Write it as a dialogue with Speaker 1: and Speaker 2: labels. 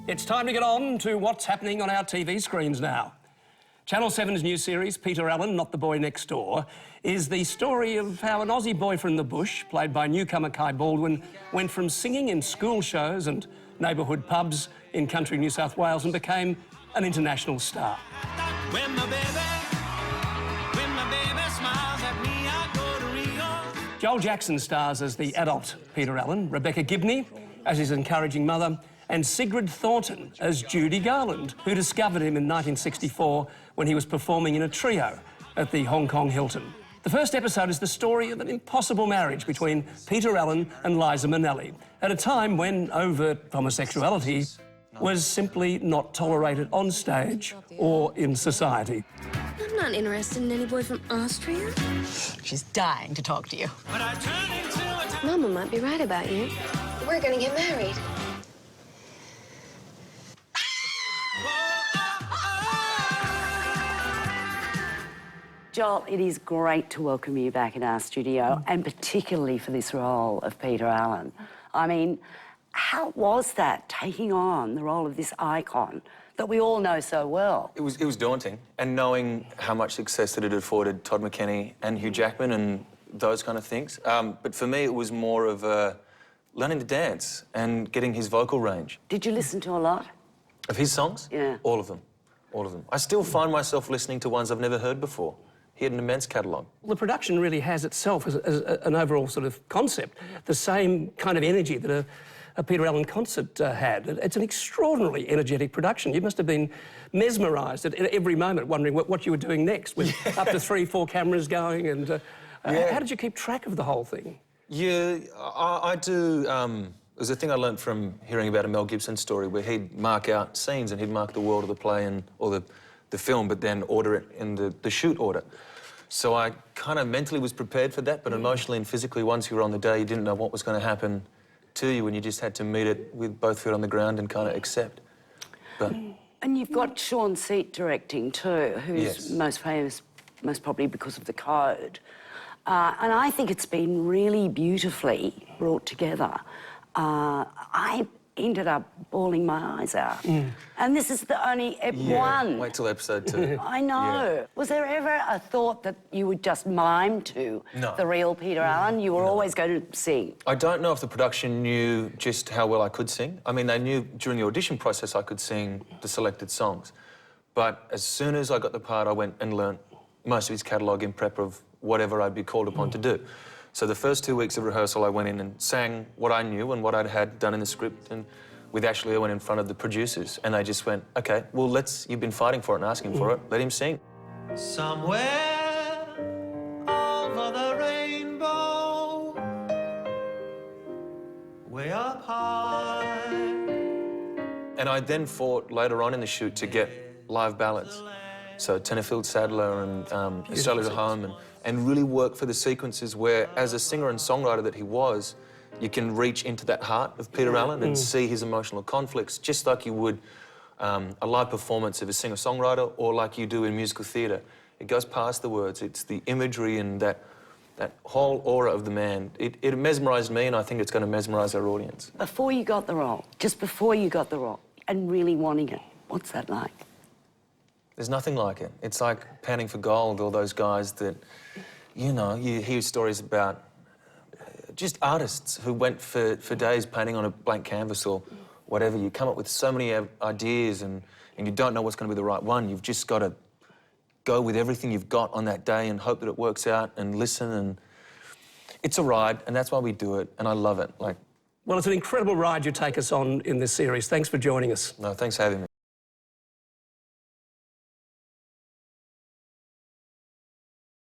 Speaker 1: It's time to get on to what's happening on our TV screens now. Channel 7's new series, Peter Allen, Not the Boy Next Door, is the story of how an Aussie boy from the bush, played by newcomer Kai Baldwin, went from singing in school shows and neighbourhood pubs in country New South Wales and became an international star. When my baby smiles at me, I go to Rio. Joel Jackson stars as the adult Peter Allen, Rebecca Gibney as his encouraging mother, and Sigrid Thornton as Judy Garland, who discovered him in 1964 when he was performing in a trio at the Hong Kong Hilton. The first episode is the story of an impossible marriage between Peter Allen and Liza Minnelli at a time when overt homosexuality was simply not tolerated on stage or in society.
Speaker 2: I'm not interested in any boy from Austria.
Speaker 3: She's dying to talk to you.
Speaker 2: Mama might be right about you. We're gonna get married.
Speaker 4: Joel, it is great to welcome you back in our studio, and particularly for this role of Peter Allen. I mean, how was that, taking on the role of this icon that we all know so well?
Speaker 5: It was daunting, and knowing how much success that it afforded Todd McKenney and Hugh Jackman and those kind of things. But for me, it was more of learning to dance and getting his vocal range.
Speaker 4: Did you listen to a lot?
Speaker 5: Of his songs?
Speaker 4: Yeah.
Speaker 5: All of them. All of them. I still find myself listening to ones I've never heard before. He had an immense catalogue.
Speaker 1: The production really has itself as an overall sort of concept, the same kind of energy that a Peter Allen concert had. It's an extraordinarily energetic production. You must have been mesmerised at every moment, wondering what you were doing next, with up to 3-4 cameras going. And how did you keep track of the whole thing?
Speaker 5: Yeah, I do. It was a thing I learnt from hearing about a Mel Gibson story where he'd mark out scenes and he'd mark the world of the play or the film, but then order it in the shoot order. So I kind of mentally was prepared for that, but emotionally and physically, once you were on the day, you didn't know what was going to happen to you, and you just had to meet it with both feet on the ground and kind of accept. But...
Speaker 4: And you've got Sean Seat directing too, who's most famous, most probably because of The Code. And I think it's been really beautifully brought together. I ended up bawling my eyes out. And this is the only one.
Speaker 5: Wait till episode 2.
Speaker 4: I know.
Speaker 5: Yeah.
Speaker 4: Was there ever a thought that you would just mime to the real Peter Allen? You were always going to sing?
Speaker 5: I don't know if the production knew just how well I could sing. I mean, they knew during the audition process I could sing the selected songs. But as soon as I got the part, I went and learnt most of his catalogue in prep of whatever I'd be called upon to do. So the first 2 weeks of rehearsal, I went in and sang what I knew and what I'd had done in the script. And with Ashley, I went in front of the producers, and they just went, OK, well, you've been fighting for it and asking for it, let him sing.
Speaker 6: Somewhere over the rainbow, way up high.
Speaker 5: And I then fought later on in the shoot to get live ballads. So Tenterfield Sadler and Australia to Home, and really work for the sequences where, as a singer and songwriter that he was, you can reach into that heart of Peter Allen and see his emotional conflicts, just like you would a live performance of a singer-songwriter or like you do in musical theatre. It goes past the words. It's the imagery and that whole aura of the man. It mesmerised me, and I think it's going to mesmerise our audience.
Speaker 4: Before you got the role, just before you got the role, and really wanting it, what's that like?
Speaker 5: There's nothing like it. It's like panning for gold, all those guys that, you know, you hear stories about just artists who went for days painting on a blank canvas or whatever. You come up with so many ideas and you don't know what's going to be the right one. You've just got to go with everything you've got on that day and hope that it works out and listen. And it's a ride, and that's why we do it, and I love it. Well,
Speaker 1: it's an incredible ride you take us on in this series. Thanks for joining us.
Speaker 5: No, thanks for having me.